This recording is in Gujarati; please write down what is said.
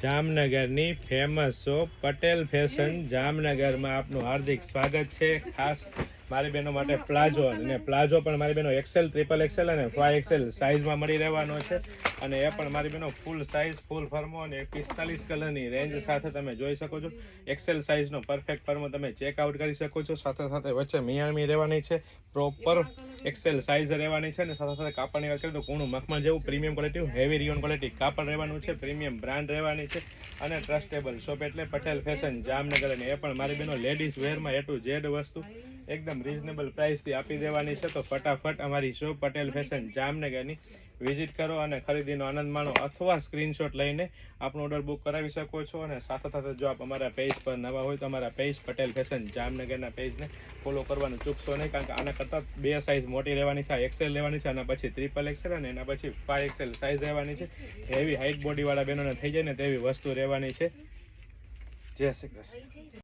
જામનગરની ફેમસ શોપ પટેલ ફેશન જામનગરમાં આપનું હાર્દિક સ્વાગત છે. ખાસ મારી બહેનો માટે પ્લાઝો અને પ્લાઝો પણ મારી બહેનો એક્સેલ, ટ્રિપલ એક્સેલ અને 5XL સાઇઝમાં મળી રહેવાનો છે. અને એ પણ મારી બહેનો ફૂલ સાઇઝ, ફૂલ ફર્મો અને 45 કલરની રેન્જ સાથે તમે જોઈ શકો છો. એક્સેલ સાઇઝનો પરફેક્ટ ફર્મો તમે ચેકઆઉટ કરી શકો છો. સાથે સાથે વચ્ચે મિયાણમી રહેવાની છે, પ્રોપર એક્સેલ સાઇઝ રહેવાની છે. અને સાથે સાથે કાપડની વાત કરીએ તો કૂણું મખમલ જેવું premium quality, heavy rayon quality કાપડ રહેવાનું છે. પ્રીમિયમ બ્રાન્ડ રહેવાની છે અને ટ્રસ્ટેબલ શોપ એટલે પટેલ ફેશન જામનગર. અને એ પણ મારી બહેનો લેડીઝ વેરમાં A to Z વસ્તુ એકદમ રીઝનેબલ પ્રાઇસથી આપી દેવાની છે. તો ફટાફટ અમારી શોપ પટેલ ફેશન જામનગરની વિઝિટ કરો અને ખરીદીનો આનંદ માણો, અથવા સ્ક્રીનશોટ લઈને આપણો ઓર્ડર બુક કરાવી શકો છો. અને સાથે સાથે જો આપ અમારા પેજ પર નવા હોય તો અમારા પેજ પટેલ ફેશન જામનગરના પેજને ફોલો કરવાનું ચૂકશો નહીં, કારણ કે આના કરતાં 2 સાઇઝ મોટી રહેવાની છે. એક્સેલ રહેવાની છે, આના પછી ટ્રિપલ એક્સેલ અને એના પછી 5XL સાઇઝ રહેવાની છે. હેવી હાઇટ બોડીવાળા બહેનોને થઈ જાય ને તેવી વસ્તુ રહેવાની છે. જય શ્રી કૃષ્ણ.